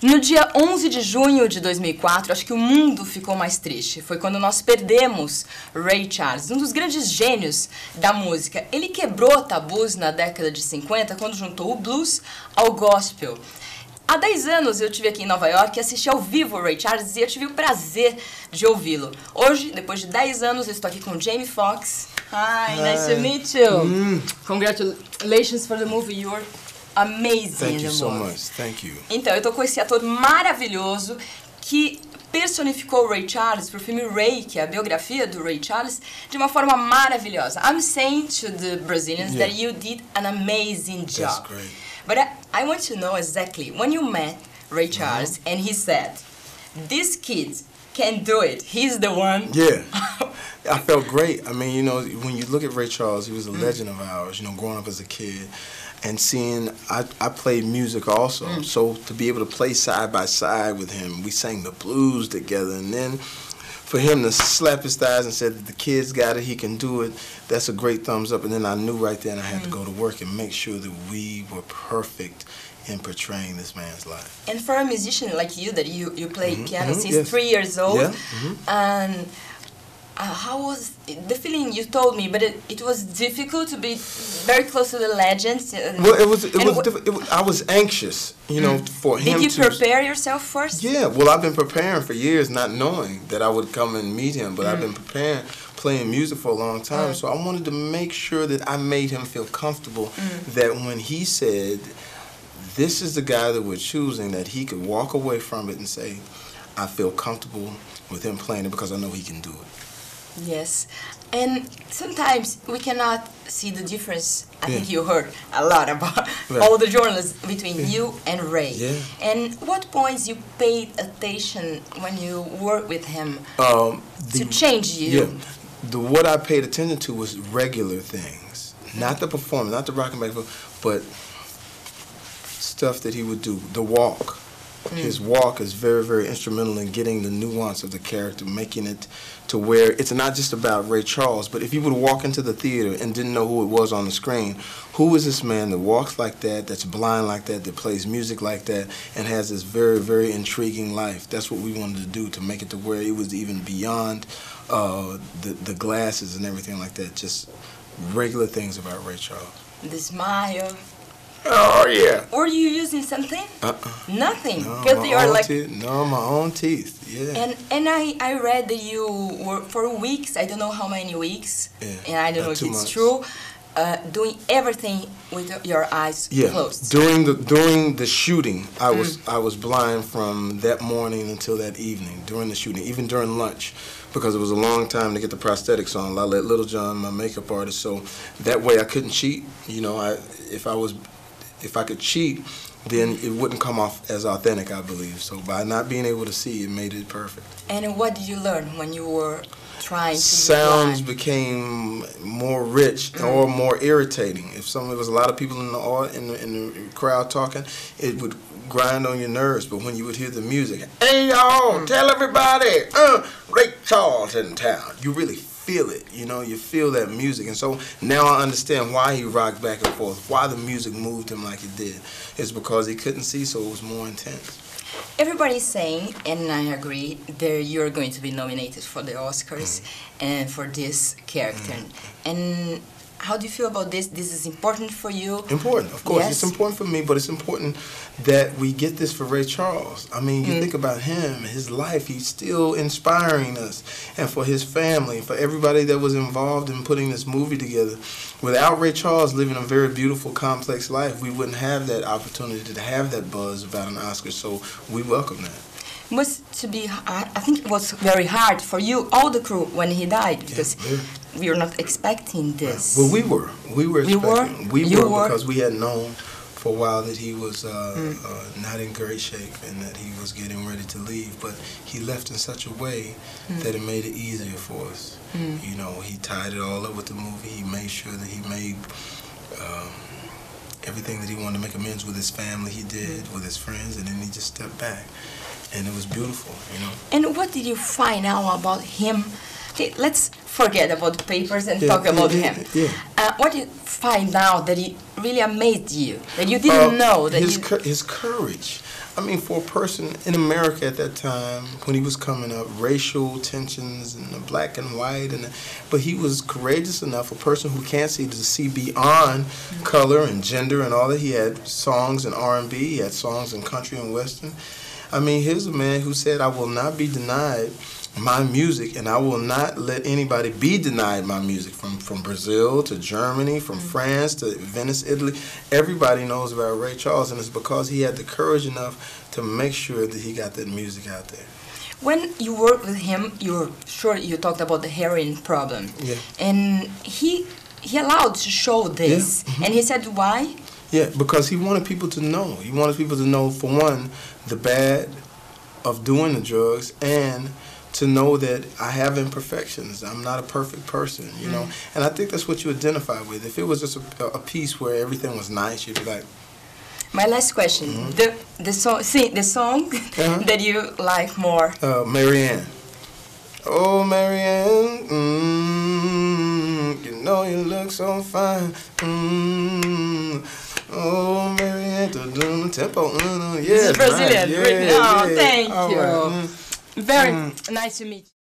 No dia 11 de junho de 2004, acho que o mundo ficou mais triste. Foi quando nós perdemos Ray Charles, um dos grandes gênios da música. Ele quebrou tabus na década de 50 quando juntou o blues ao gospel. Há 10 anos eu estive aqui em Nova York e assisti ao vivo o Ray Charles e eu tive o prazer de ouvi-lo. Hoje, depois de 10 anos, eu estou aqui com Jamie Foxx. Hi, nice to meet you. Congratulations for the movie. You're amazing. Thank you so much. Thank you. Então, eu tô com esse ator maravilhoso que personificou o Ray Charles pro filme Ray, que é a biografia do Ray Charles, de uma forma maravilhosa. I'm saying to the Brazilians that you did an amazing job. That's great. But I want to know exactly, when you met Ray Charles and he said, this kid can do it, he's the one. Yeah. I felt great. I mean, you know, when you look at Ray Charles, he was a legend of ours, you know, growing up as a kid. And seeing, I played music also, so to be able to play side by side with him, we sang the blues together, and then for him to slap his thighs and say that the kid's got it, he can do it, that's a great thumbs up. And then I knew right then I had to go to work and make sure that we were perfect in portraying this man's life. And for a musician like you, that you play piano since 3 years old, and how was the feeling? You told me, but it was difficult to be very close to the legends. Well, I was anxious, you know, for him. Did you prepare yourself first? Yeah, well, I've been preparing for years, not knowing that I would come and meet him, but I've been preparing, playing music for a long time, so I wanted to make sure that I made him feel comfortable, that when he said, this is the guy that we're choosing, that he could walk away from it and say, I feel comfortable with him playing it because I know he can do it. Yes, and sometimes we cannot see the difference. I think you heard a lot about all the journalists between you and Ray. And what points you paid attention when you worked with him to change you? What I paid attention to was regular things, not the performance, not the rock and roll, but stuff that he would do. The walk. His walk is very, very instrumental in getting the nuance of the character, making it to where it's not just about Ray Charles, but if you would walk into the theater and didn't know who it was on the screen, who is this man that walks like that, that's blind like that plays music like that, and has this very, very intriguing life? That's what we wanted to do, to make it to where it was even beyond the glasses and everything like that, just regular things about Ray Charles. The smile. Oh, yeah. Were you using something? Nothing. No, my own teeth, yeah. And I read that you were, for weeks, I don't know how many weeks, and I don't know if it's true, doing everything with your eyes closed. During the shooting, I was blind from that morning until that evening, during the shooting, even during lunch, because it was a long time to get the prosthetics on. I let Little John, my makeup artist, so that way I couldn't cheat. You know, if I could cheat, then it wouldn't come off as authentic, I believe. So by not being able to see, it made it perfect. And what did you learn when you were trying to Sounds became more rich or more irritating. If there was a lot of people in the crowd talking, it would grind on your nerves. But when you would hear the music, hey y'all, tell everybody, Ray Charles in town, you really feel it, you know, you feel that music. And so now I understand why he rocked back and forth, why the music moved him like it did. It's because he couldn't see, so it was more intense. Everybody's saying, and I agree, that you're going to be nominated for the Oscars and for this character. And how do you feel about this? This is important for you? Important, of course. It's important for me, but it's important that we get this for Ray Charles. I mean, you think about him, his life, he's still inspiring us. And for his family, for everybody that was involved in putting this movie together. Without Ray Charles living a very beautiful, complex life, we wouldn't have that opportunity to have that buzz about an Oscar, so we welcome that. I think it was very hard for you, all the crew, when he died, because we were not expecting this. Well, we were expecting. We were because we had known for a while that he was not in great shape and that he was getting ready to leave, but he left in such a way that it made it easier for us. You know, he tied it all up with the movie. He made sure that he made everything that he wanted to make amends with his family, he did, with his friends, and then he just stepped back. And it was beautiful, you know. And what did you find out about him? Okay, let's forget about the papers and talk about him. What did you find out that he really amazed you, that you didn't know? That his courage. I mean, for a person in America at that time, when he was coming up, racial tensions and the black and white, but he was courageous enough, a person who can't see, to see beyond color and gender and all that. He had songs in R&B, he had songs in country and western. I mean, here's a man who said, I will not be denied my music, and I will not let anybody be denied my music. From Brazil to Germany, from France to Venice, Italy, everybody knows about Ray Charles, and it's because he had the courage enough to make sure that he got that music out there. When you worked with him, you talked about the heroin problem. Yeah. And he allowed to show this. Yeah. Mm-hmm. And he said why? Yeah, because he wanted people to know. He wanted people to know, for one, the bad of doing the drugs, and to know that I have imperfections. I'm not a perfect person, you know. And I think that's what you identify with. If it was just a piece where everything was nice, you'd be like. My last question: the song that you like more. Marianne. Oh, Marianne, you know you look so fine. Oh, Marianne, tempo. This is Brazilian. Nice. Yeah, thank you. Right. Very nice to meet you.